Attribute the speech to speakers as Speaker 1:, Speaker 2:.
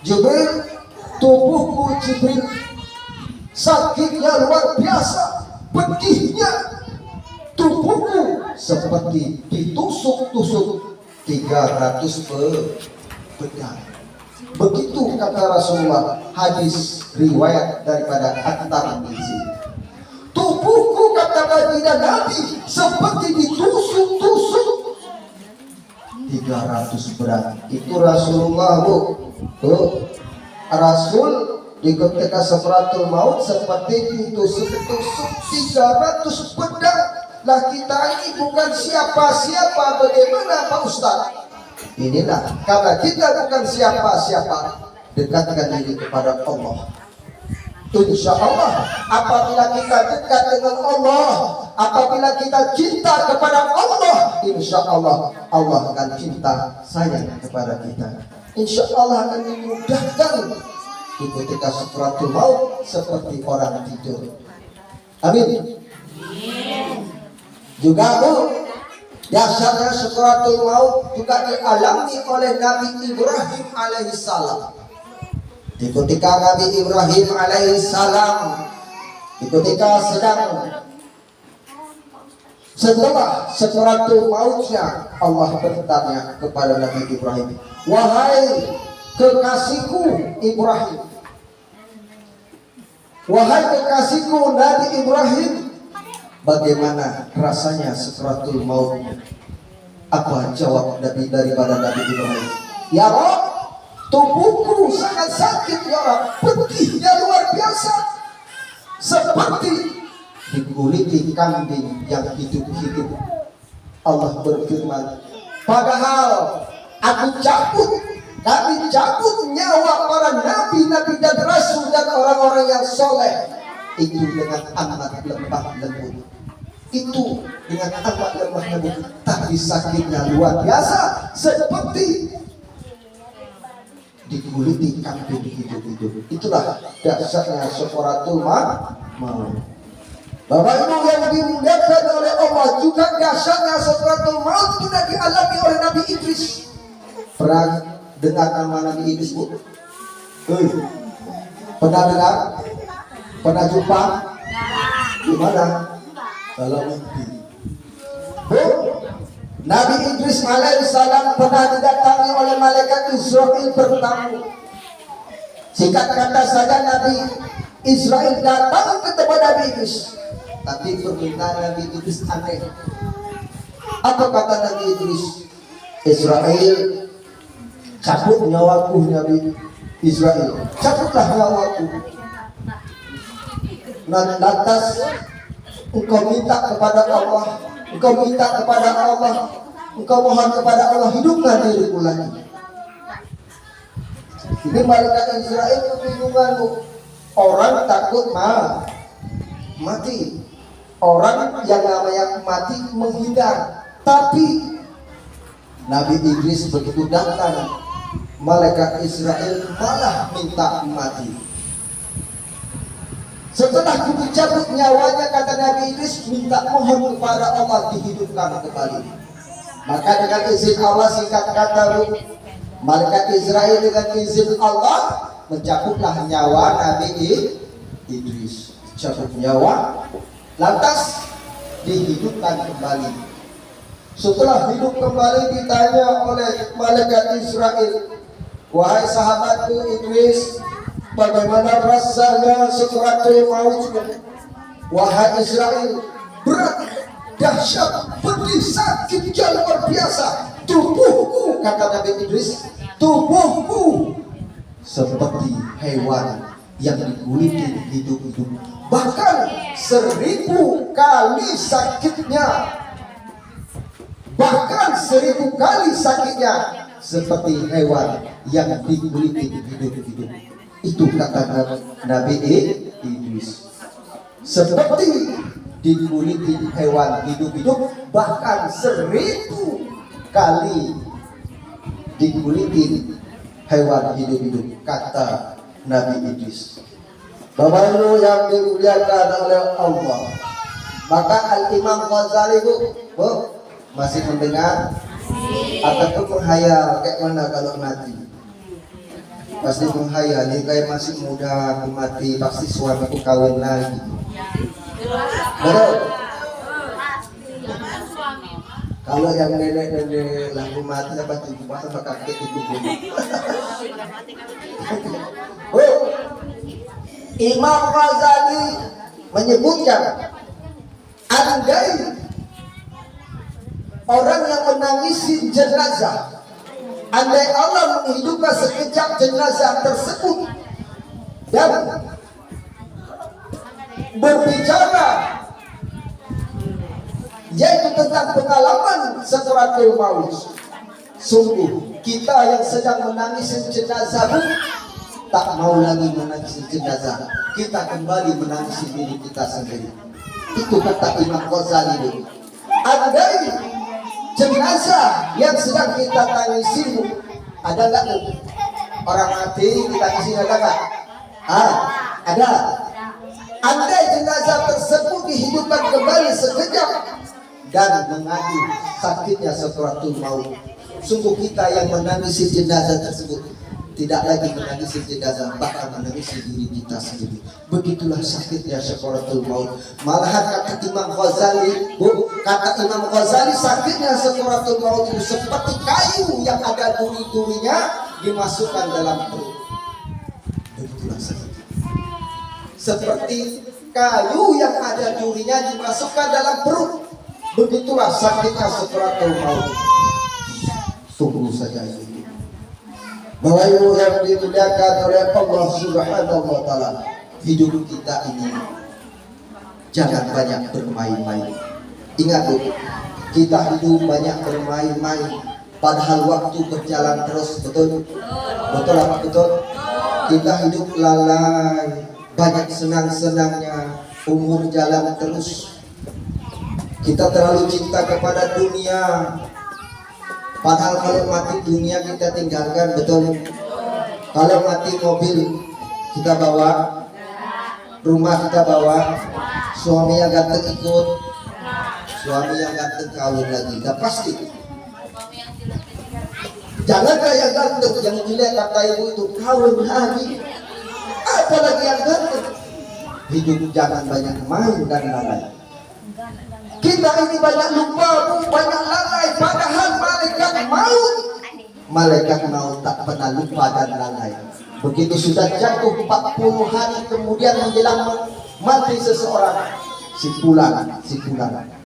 Speaker 1: Jibril, tubuhku Jibril sakitnya luar biasa, pedihnya tubuhku seperti ditusuk-tusuk 300 pedang. Begitu kata Rasulullah, hadis riwayat daripada At-Tirmidzi. Tubuhku kata baginda Nabi seperti ditusuk-tusuk 300 pedang. Itu Rasulullah, Bu. Rasul di ketika sakaratul maut seperti ditusuk-tusuk 300 pedang. Lah kita ini bukan siapa-siapa, bagaimana Pak Ustaz? Inilah, karena kita bukan siapa-siapa, dekatkan diri kepada Allah. Insya Allah, apabila kita dekat dengan Allah, apabila kita cinta kepada Allah, insya Allah, Allah akan cinta sayang kepada kita. Insya Allah akan dimudahkan di ketika sakaratul maut seperti orang tidur. Amin. Juga Bu, dasarnya sakaratul maut juga dialami oleh Nabi Ibrahim alaihissalam. Di ketika Nabi Ibrahim alaihissalam, di ketika setelah sakaratul mautnya, Allah bertanya kepada Nabi Ibrahim, wahai kekasihku Ibrahim, wahai kekasihku Nabi Ibrahim, bagaimana rasanya sakaratul maut? Apa jawab Nabi daripada Nabi Ibrahim? Ya Rabb, tubuhku sangat sakit ya Rabb, pedihnya luar biasa, seperti diguliti kambing yang hidup-hidup. Allah berfirman, padahal kami cabut nyawa para nabi-nabi dan rasul dan orang-orang yang soleh itu dengan amat lemah lembut. Itu dengan amat lemah lembut, tapi sakitnya luar biasa, seperti diguliti kambing hidup-hidup. Itulah dasarnya sakaratul maut. Bapak Ibu yang dimuliakan oleh Allah, juga dasarnya sakaratul maut sudah dialami oleh Nabi Idris. Pernah dengar nama Nabi Idris, Bu? Pernah dengar? Pernah jumpa? Gimana? Kalau mimpi. Bu, Nabi Idris alaihissalam pernah didatangi oleh malaikat Israel bertamu. Singkat kata saja, Nabi Israel datang ke tempat Nabi Idris, tapi permintaan Nabi Idris aneh. Apa kata Nabi Idris? Israel, cabut nyawaku. Nabi Israel, cabutlah nyawaku. Lantas engkau minta kepada Allah, engkau minta kepada Allah, engkau mohon kepada Allah, hidupkan diriku lagi. Ini malaikat Israel kebingungan. Orang takut mati, orang yang namanya mati menghindar. Tapi Nabi Idris begitu datang, malaikat Israel malah minta mati. Setelah dicabut nyawanya, kata Nabi Idris, minta mohon kepada Allah dihidupkan kembali. Maka dengan izin Allah, singkat kata, malaikat Israel dengan izin Allah mencabutlah nyawa Nabi Idris. Cabut nyawa, lantas dihidupkan kembali. Setelah hidup kembali, ditanya oleh malaikat Israel, wahai sahabatku Idris, bagaimana rasanya sakaratul maut? Wahai Israel, berat, dahsyat, pedih, sakitnya luar biasa. Tubuhku, kata Nabi Idris, tubuhku seperti hewan yang diguliti hidup-hidup. Bahkan 1000 kali sakitnya, bahkan 1000 kali sakitnya, seperti hewan yang diguliti hidup-hidup. Itu kata Nabi Idris, seperti diguliti hewan hidup-hidup, bahkan 1000 kali diguliti hewan hidup-hidup, kata Nabi Idris. Bapak Ibu yang dimuliakan oleh Allah, maka Al-Imam Ghazali, Bu, masih mendengar? Atau menghayal kayak mana kalau mati? pasti menghayali kayak masih muda aku mati, pasti suamiku kawin lagi. Betul. Kalau yang nenek-nenek lagu mati apa tuh masa kakek itu. Oh, Imam Ghazali menyebutkan andai orang yang menangisi jenazah, andai Allah menghidupkan sekejap jenazah tersebut dan berbicara yaitu tentang pengalaman sakaratul maut, sungguh kita yang sedang menangisi jenazah pun tak mau lagi menangisi jenazah, kita kembali menangisi diri kita sendiri. Itu kata Imam Ghazali. Andai jenazah yang sedang kita tangisi ada nggak orang mati kita tangisi, ada nggak? Ada. Andai jenazah tersebut dihidupkan kembali sekejap dan mengadu sakitnya sakaratul maut, sungguh kita yang menangisi jenazah tersebut tidak lagi menangisi jenazah, bahkan menangisi diri kita sendiri. Begitulah sakitnya sakaratul maut. Malahan kata Imam Ghazali, sakitnya sakaratul maut itu seperti kayu yang ada duri-durinya dimasukkan dalam perut. Begitulah sakitnya. Seperti kayu yang ada durinya dimasukkan dalam perut. Begitulah sakitnya sakaratul maut. Tunggu saja ini. Bapak Ibu yang dimuliakan oleh Allah Subhanahu wa taala, hidup kita ini jangan banyak bermain-main. Ingat Bu, kita hidup banyak bermain-main padahal waktu berjalan terus, betul? Betul apa betul? Kita hidup lalai, banyak senang-senangnya, umur jalan terus. Kita terlalu cinta kepada dunia, padahal kalau mati dunia kita tinggalkan, betul? Kalau mati mobil kita bawa, rumah kita bawa, suami yang ganteng ikut, suami yang ganteng kawin lagi, dah pasti. Jangan kayak ganteng yang jelek kata ibu itu kawin lagi, apalagi yang ganteng. Hidup jangan banyak main dan lalai. Kita ini banyak lupa, banyak lalai, padahal malaikat maut tak pernah lupa dan lalai. Begitu sudah jatuh 40 hari kemudian menjelang mati seseorang, si fulan